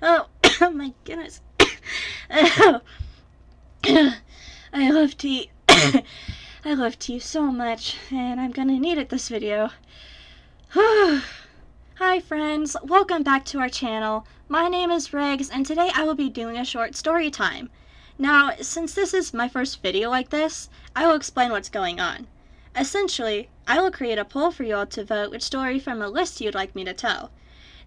Oh, oh my goodness. Oh, I love tea. I love tea so much, and I'm gonna need it this video. Hi friends, welcome back to our channel. My name is Riggs, and today I will be doing a short story time. Now, since this is my first video like this, I will explain what's going on. Essentially, I will create a poll for you all to vote which story from a list you'd like me to tell.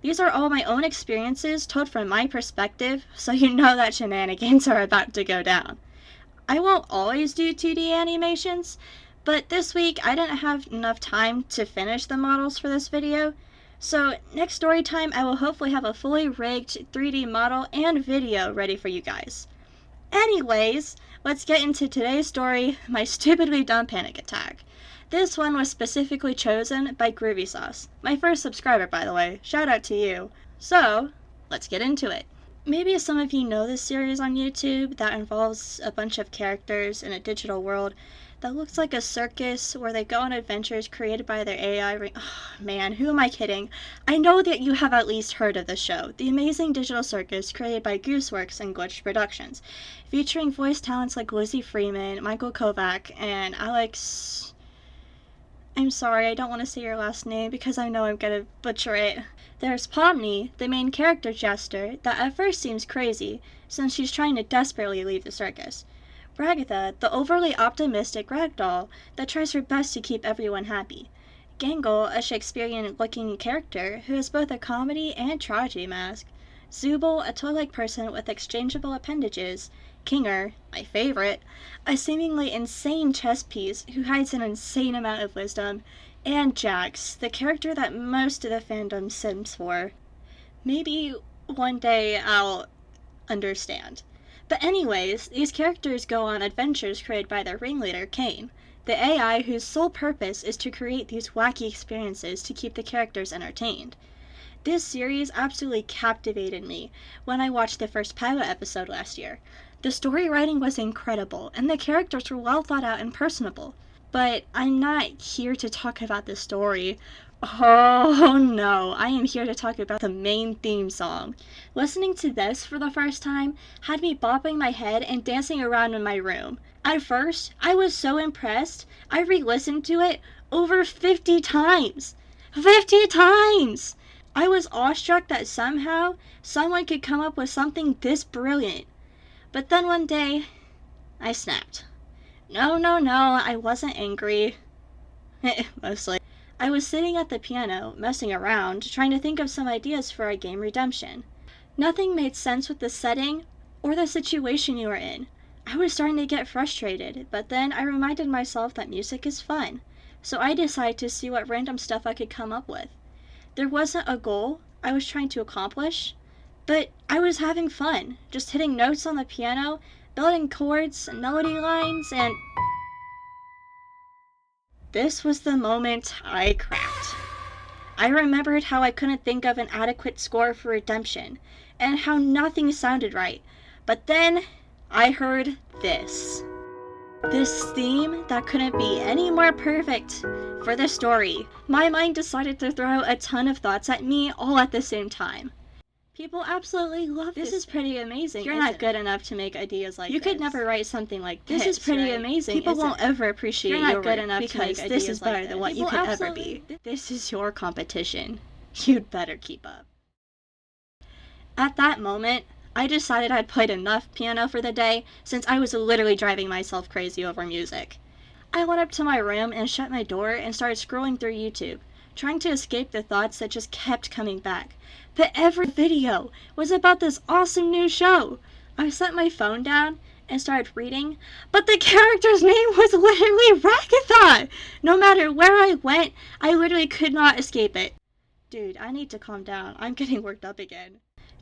These are all my own experiences told from my perspective, so you know that shenanigans are about to go down. I won't always do 2D animations, but this week I didn't have enough time to finish the models for this video, so next story time I will hopefully have a fully rigged 3D model and video ready for you guys. Anyways, let's get into today's story, My Stupidly Dumb Panic Attack. This one was specifically chosen by Groovy Sauce, my first subscriber by the way, shout out to you. So, let's get into it. Maybe some of you know this series on YouTube that involves a bunch of characters in a digital world that looks like a circus where they go on adventures created by their AI. Oh man, who am I kidding? I know that you have at least heard of the show, The Amazing Digital Circus, created by Gooseworks and Glitch Productions, featuring voice talents like Lizzie Freeman, Michael Kovac, and Alex... I'm sorry, I don't want to say your last name because I know I'm gonna butcher it. There's Pomni, the main character jester, that at first seems crazy, since she's trying to desperately leave the circus. Ragatha, the overly optimistic ragdoll that tries her best to keep everyone happy. Gangle, a Shakespearean-looking character who is both a comedy and tragedy mask. Zubul, a toy-like person with exchangeable appendages. Kinger, my favorite, a seemingly insane chess piece who hides an insane amount of wisdom. And Jax, the character that most of the fandom sims for. Maybe one day I'll understand. But anyways, these characters go on adventures created by their ringleader, Kane, the AI whose sole purpose is to create these wacky experiences to keep the characters entertained. This series absolutely captivated me when I watched the first pilot episode last year. The story writing was incredible, and the characters were well thought out and personable. But I'm not here to talk about the story. Oh no, I am here to talk about the main theme song. Listening to this for the first time had me bopping my head and dancing around in my room. At first, I was so impressed, I re-listened to it over 50 times. 50 times! I was awestruck that somehow someone could come up with something this brilliant. But then one day, I snapped. No, I wasn't angry. Mostly. I was sitting at the piano, messing around, trying to think of some ideas for our game Redemption. Nothing made sense with the setting or the situation you were in. I was starting to get frustrated, but then I reminded myself that music is fun, so I decided to see what random stuff I could come up with. There wasn't a goal I was trying to accomplish, but I was having fun, just hitting notes on the piano, building chords and melody lines, and this was the moment I cracked. I remembered how I couldn't think of an adequate score for Redemption, and how nothing sounded right, but then I heard this. This theme that couldn't be any more perfect for the story. My mind decided to throw a ton of thoughts at me all at the same time. People absolutely love this. This is pretty amazing. You're not good enough to make ideas like this. You could never write something like this. This is pretty amazing. People won't ever appreciate you. You're not good enough to make this is better than what you could ever be. This is your competition. You'd better keep up. At that moment, I decided I'd played enough piano for the day, since I was literally driving myself crazy over music. I went up to my room and shut my door and started scrolling through YouTube, trying to escape the thoughts that just kept coming back. But every video was about this awesome new show. I set my phone down and started reading, but the character's name was literally Ragatha! No matter where I went, I literally could not escape it. Dude, I need to calm down. I'm getting worked up again.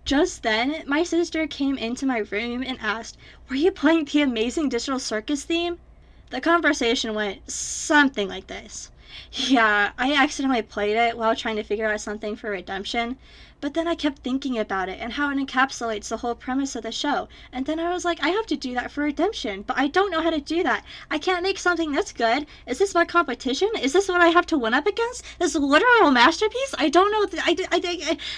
Just then, my sister came into my room and asked, "Were you playing the Amazing Digital Circus theme?" The conversation went something like this. Yeah, I accidentally played it while trying to figure out something for Redemption, But then I kept thinking about it and how it encapsulates the whole premise of the show. And then I was like, I have to do that for redemption, but I don't know how to do that. I can't make something that's good. Is this my competition? Is this what I have to win up against? This literal masterpiece? I don't know.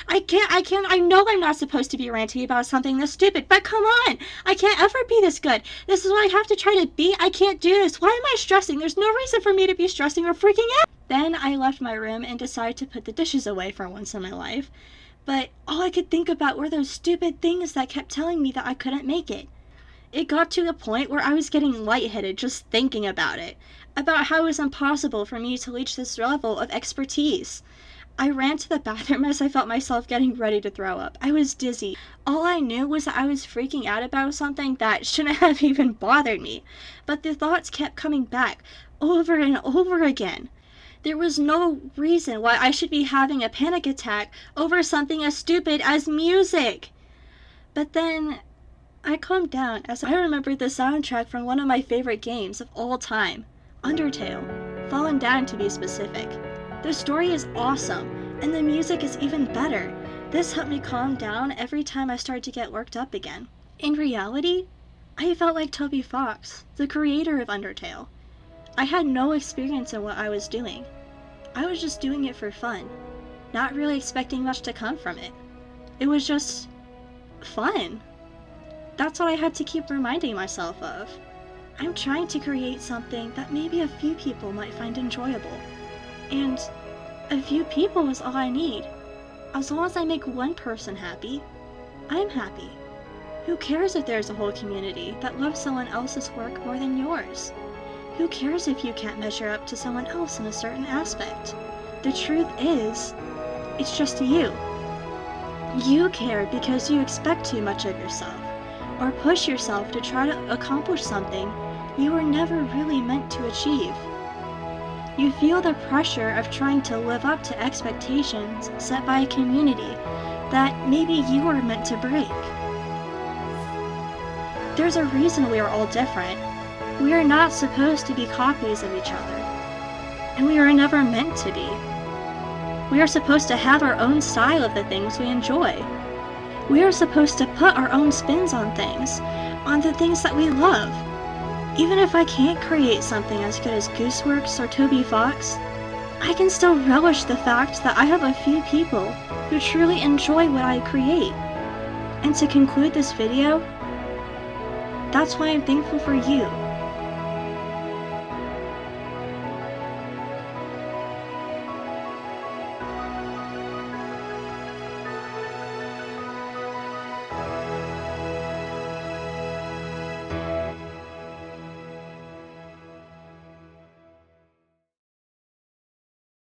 I can't. I know I'm not supposed to be ranting about something this stupid, but come on. I can't ever be this good. This is what I have to try to be. I can't do this. Why am I stressing? There's no reason for me to be stressing or freaking out. Then I left my room and decided to put the dishes away for once in my life. But all I could think about were those stupid things that kept telling me that I couldn't make it. It got to a point where I was getting lightheaded just thinking about it, about how it was impossible for me to reach this level of expertise. I ran to the bathroom as I felt myself getting ready to throw up. I was dizzy. All I knew was that I was freaking out about something that shouldn't have even bothered me. But the thoughts kept coming back over and over again. There was no reason why I should be having a panic attack over something as stupid as music. But then I calmed down as I remembered the soundtrack from one of my favorite games of all time, Undertale, Fallen Down to be specific. The story is awesome, and the music is even better. This helped me calm down every time I started to get worked up again. In reality, I felt like Toby Fox, the creator of Undertale. I had no experience in what I was doing. I was just doing it for fun, not really expecting much to come from it. It was just fun. That's what I had to keep reminding myself of. I'm trying to create something that maybe a few people might find enjoyable. And a few people is all I need. As long as I make one person happy, I'm happy. Who cares if there's a whole community that loves someone else's work more than yours? Who cares if you can't measure up to someone else in a certain aspect? The truth is, it's just you. You care because you expect too much of yourself, or push yourself to try to accomplish something you were never really meant to achieve. You feel the pressure of trying to live up to expectations set by a community that maybe you were meant to break. There's a reason we are all different. We are not supposed to be copies of each other, and we are never meant to be. We are supposed to have our own style of the things we enjoy. We are supposed to put our own spins on the things that we love. Even if I can't create something as good as Gooseworks or Toby Fox, I can still relish the fact that I have a few people who truly enjoy what I create. And to conclude this video, that's why I'm thankful for you.